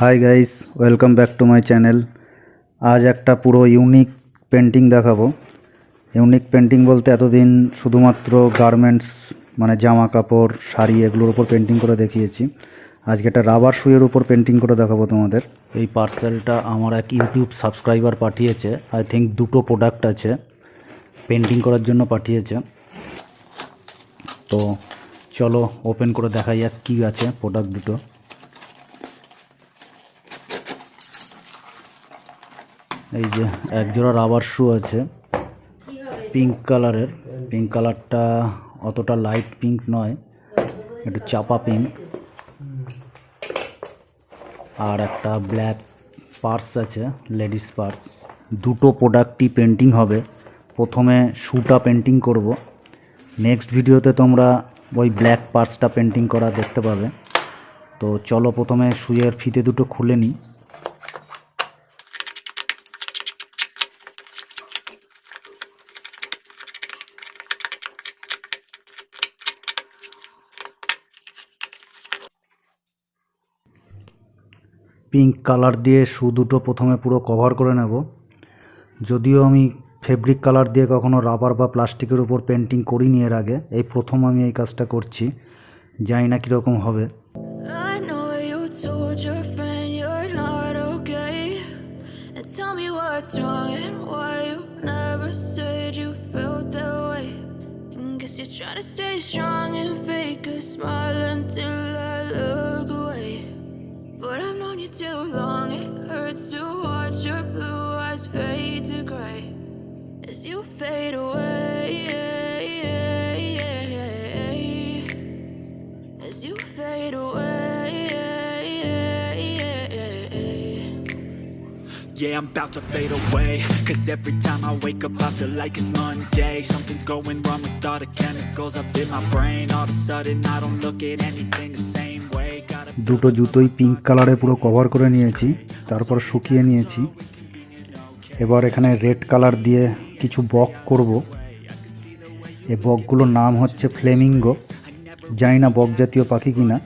Hi guys, welcome back to my channel. আজ একটা পুরো ইউনিক পেন্টিং দেখাবো। ইউনিক পেন্টিং বলতে এতদিন শুধুমাত্র গার্মেন্টস মানে জামা কাপড়, শাড়ি এগুলোর উপর পেন্টিং করে দেখিয়েছি। আজকে একটা রাবার শুয়ের উপর পেন্টিং করে দেখাবো তোমাদের। এই পার্সেলটা আমার এক ইউটিউব সাবস্ক্রাইবার পাঠিয়েছে। আই থিঙ্ক দুটো প্রোডাক্ট আছে, পেন্টিং করার জন্য পাঠিয়েছে। তো চলো ওপেন করে দেখা যাক কী আছে প্রোডাক্ট দুটো। এই যে একজোড়া রাবার শু আছে পিঙ্ক কালারের। পিঙ্ক কালারটা অতটা লাইট পিঙ্ক নয়, একটু চাপা পিঙ্ক। আর একটা ব্ল্যাক পার্স আছে, লেডিস পার্স। দুটো প্রোডাক্টই পেন্টিং হবে। প্রথমে শুটা পেন্টিং করব, নেক্সট ভিডিওতে তোমরা ওই ব্ল্যাক পার্সটা পেন্টিং করা দেখতে পাবে। তো চলো প্রথমে শুয়ের ফিতে দুটো খুলে নিই। পিঙ্ক কালার দিয়ে শু দুটো প্রথমে পুরো কভার করে নেব। যদিও আমি ফেব্রিক কালার দিয়ে কখনো রাবার বা প্লাস্টিকের উপর পেন্টিং করিনি এর আগে, এই প্রথম আমি এই কাজটা করছি। জানি না কীরকম হবে। But I've known you too long, it hurts to watch your blue eyes fade to grey as you fade away, as you fade away. Yeah, I'm about to fade away, cause every time I wake up I feel like it's Monday. Something's going wrong with all the chemicals up in my brain. All of a sudden I don't look at anything the same. দুটো জুতোই pink কালারে পুরো cover করে নিয়েছি, তারপর শুকিয়ে নিয়েছি। এবার এখানে রেড কালার দিয়ে কিছু বক করব। এই বকগুলোর নাম হচ্ছে ফ্লেমিঙ্গো। জানি না বক জাতীয় পাখি কিনা।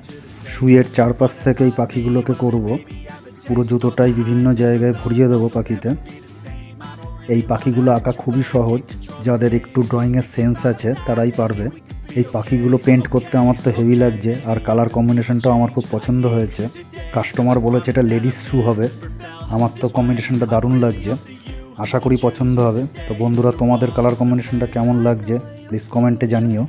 শুয়ের চারপাশ থেকে এই পাখিগুলোকে করব। পুরো জুতোটাই বিভিন্ন জায়গায় ভরিয়ে দেবো পাখিতে। এই পাখিগুলো আঁকা খুবই সহজ, যাদের একটু ড্রয়িংয়ের সেন্স আছে তারাই পারবে। এই পাখিগুলো পেন্ট করতে আমার তো হেভি লাগছে, আর কালার কম্বিনেশনটাও আমার খুব পছন্দ হয়েছে। কাস্টমার বলেছে এটা লেডিস শু হবে, আমার তো কম্বিনেশনটা দারুণ লাগছে। আশা করি পছন্দ হবে। তো বন্ধুরা, তোমাদের কালার কম্বিনেশনটা কেমন লাগছে প্লিজ কমেন্টে জানিও।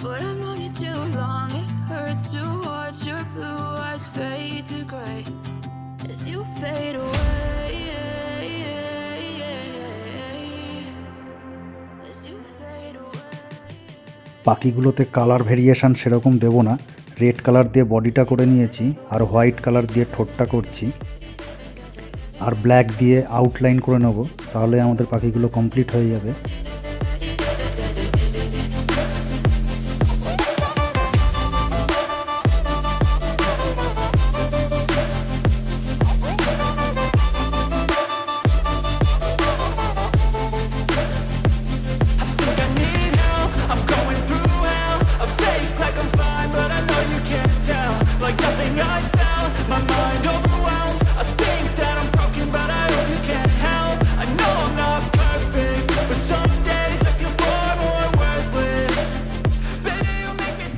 But I've known you too long, it hurts to watch your blue eyes fade to grey as you fade away, as you fade away. পাখিগুলোতে কালার ভেরিয়েশন সেরকম দেব না, রেড কালার দিয়ে বডিটা করে নিয়েছি, আর হোয়াইট কালার দিয়ে ঠোঁটটা করছি, আর ব্ল্যাক দিয়ে আউটলাইন করে নেব। তাহলে আমাদের পাখিগুলো কমপ্লিট হয়ে যাবে।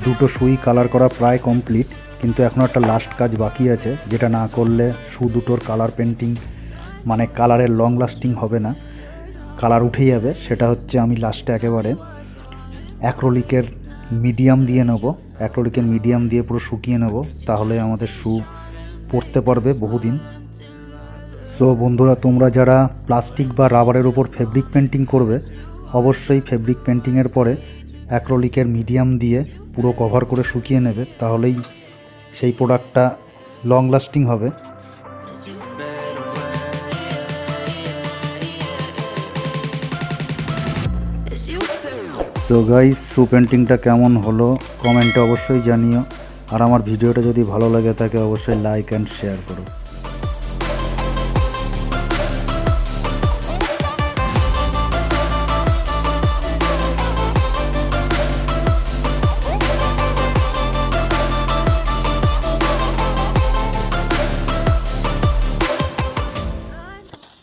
দুটো শুই কালার করা প্রায় কমপ্লিট, কিন্তু এখনও একটা লাস্ট কাজ বাকি আছে, যেটা না করলে শু দুটোর কালার পেন্টিং মানে কালারের লং লাস্টিং হবে না, কালার উঠে যাবে। সেটা হচ্ছে আমি লাস্টে একেবারে অ্যাক্রিলিকের মিডিয়াম দিয়ে নেব। অ্যাক্রিলিকের মিডিয়াম দিয়ে পুরো শুকিয়ে নেব, তাহলে আমাদের শু পরতে পারবে বহুদিন। সো বন্ধুরা, তোমরা যারা প্লাস্টিক বা রাবারের উপর ফেব্রিক পেন্টিং করবে, অবশ্যই ফেব্রিক পেন্টিংয়ের পরে অ্যাক্রিলিকের মিডিয়াম দিয়ে পুরো কভার করে শুকিয়ে নেবে, তাহলেই সেই প্রোডাক্টটা লং লাস্টিং হবে। সো গাইস, শু পেন্টিংটা কেমন হলো কমেন্টে অবশ্যই জানিও। আর আমার ভিডিওটা যদি ভালো লাগে থাকে অবশ্যই লাইক অ্যান্ড শেয়ার করো।